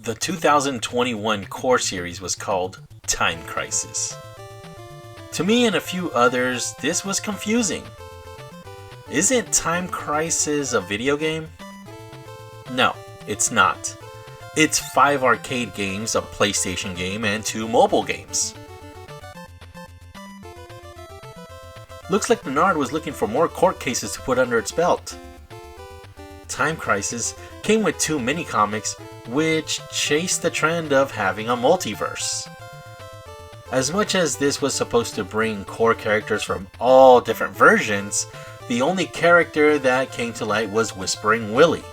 The 2021 core series was called Time Crisis. To me and a few others, this was confusing. Isn't Time Crisis a video game? No, it's not. It's 5 arcade games, a PlayStation game, and 2 mobile games. Looks like Lanard was looking for more court cases to put under its belt. Time Crisis came with 2 mini-comics which chased the trend of having a multiverse. As much as this was supposed to bring core characters from all different versions, the only character that came to light was Whispering Willie.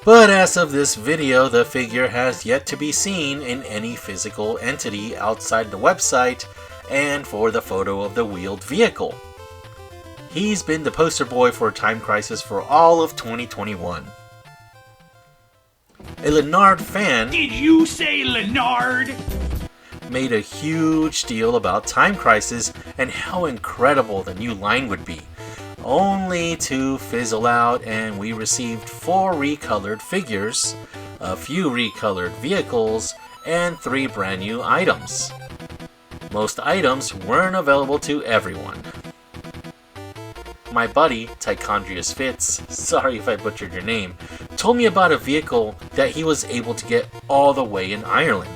But as of this video, the figure has yet to be seen in any physical entity outside the website and for the photo of the wheeled vehicle. He's been the poster boy for Time Crisis for all of 2021. A Lanard fan... Did you say Lanard? ...made a huge deal about Time Crisis and how incredible the new line would be, only to fizzle out and we received 4 recolored figures, a few recolored vehicles, and 3 brand new items. Most items weren't available to everyone. My buddy, Tychondrius Fitz, sorry if I butchered your name, told me about a vehicle that he was able to get all the way in Ireland.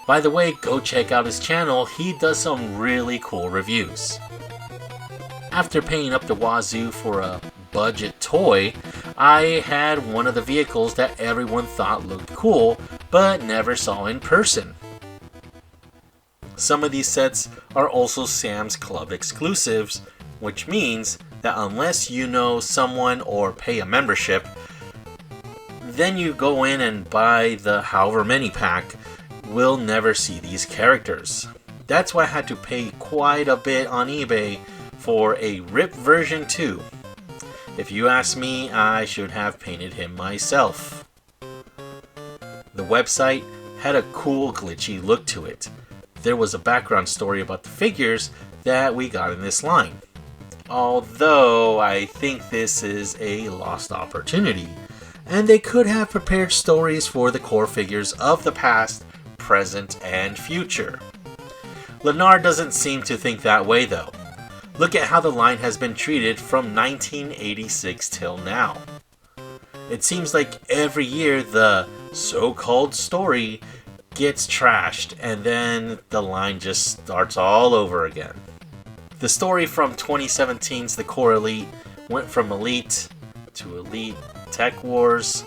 By the way, go check out his channel, he does some really cool reviews. After paying up the wazoo for a budget toy, I had one of the vehicles that everyone thought looked cool, but never saw in person. Some of these sets are also Sam's Club exclusives, which means that unless you know someone or pay a membership, then you go in and buy the however many pack, will never see these characters. That's why I had to pay quite a bit on eBay for a ripped version 2. If you ask me, I should have painted him myself. The website had a cool glitchy look to it. There was a background story about the figures that we got in this line. Although I think this is a lost opportunity, and they could have prepared stories for the core figures of the past, present, and future. Lanard doesn't seem to think that way though. Look at how the line has been treated from 1986 till now. It seems like every year the so-called story gets trashed and then the line just starts all over again. The story from 2017's The Core Elite went from Elite to Elite Tech Wars,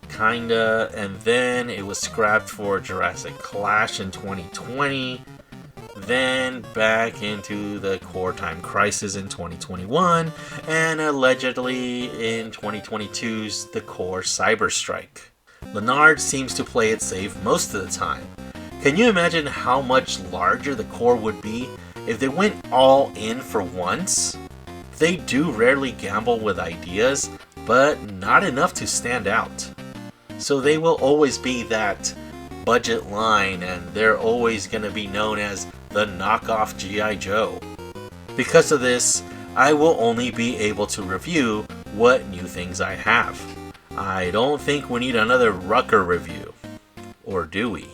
kinda, and then it was scrapped for Jurassic Clash in 2020, then back into the Core Time Crisis in 2021, and allegedly in 2022's The Core Cyber Strike. Lanard seems to play it safe most of the time. Can you imagine how much larger the core would be if they went all in for once? They do rarely gamble with ideas, but not enough to stand out. So they will always be that budget line, and they're always going to be known as the knockoff G.I. Joe. Because of this, I will only be able to review what new things I have. I don't think we need another Rucker review. Or do we?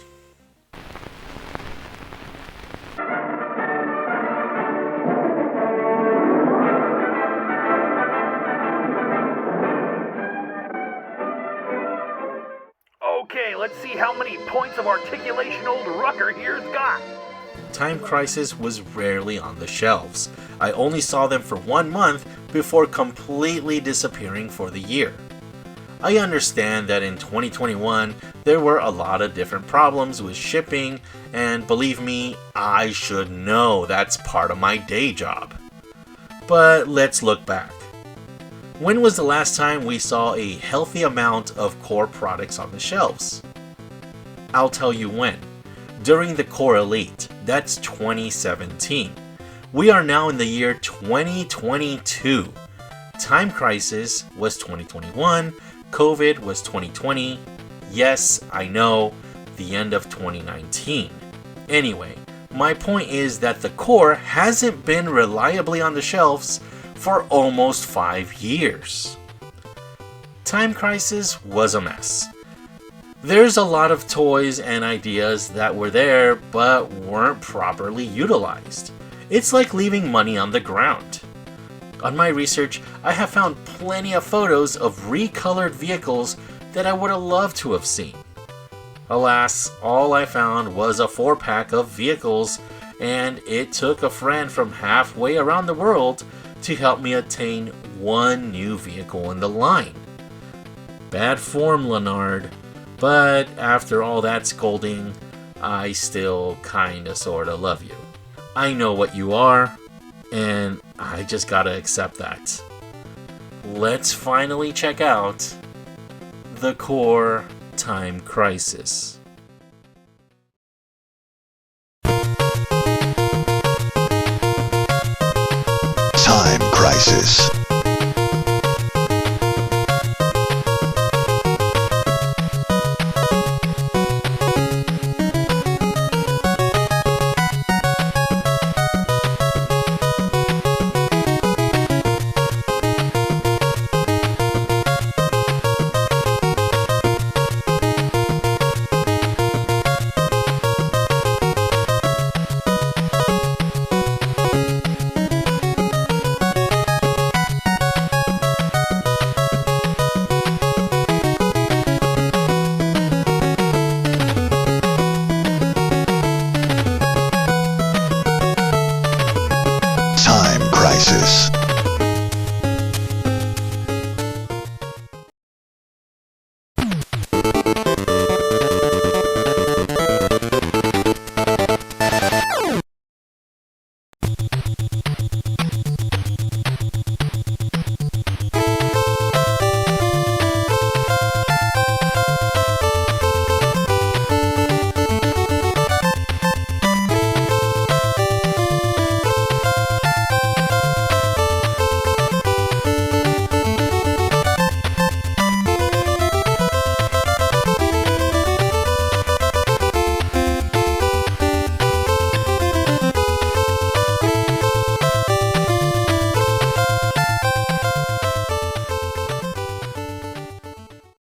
Okay, let's see how many points of articulation old Rucker here's got. Time Crisis was rarely on the shelves. I only saw them for 1 month before completely disappearing for the year. I understand that in 2021 there were a lot of different problems with shipping, and believe me, I should know, that's part of my day job. But let's look back. When was the last time we saw a healthy amount of core products on the shelves? I'll tell you when. During the Core Elite, that's 2017. We are now in the year 2022. Time Crisis was 2021, COVID was 2020. Yes, I know, the end of 2019. Anyway, my point is that the core hasn't been reliably on the shelves for almost 5 years. Time Crisis was a mess. There's a lot of toys and ideas that were there but weren't properly utilized. It's like leaving money on the ground. On my research, I have found plenty of photos of recolored vehicles that I would have loved to have seen. Alas, all I found was a 4-pack of vehicles, and it took a friend from halfway around the world to help me attain one new vehicle in the line. Bad form, Lanard, but after all that scolding, I still kinda sorta love you. I know what you are, and I just gotta accept that. Let's finally check out the Core Time Crisis. Time Crisis.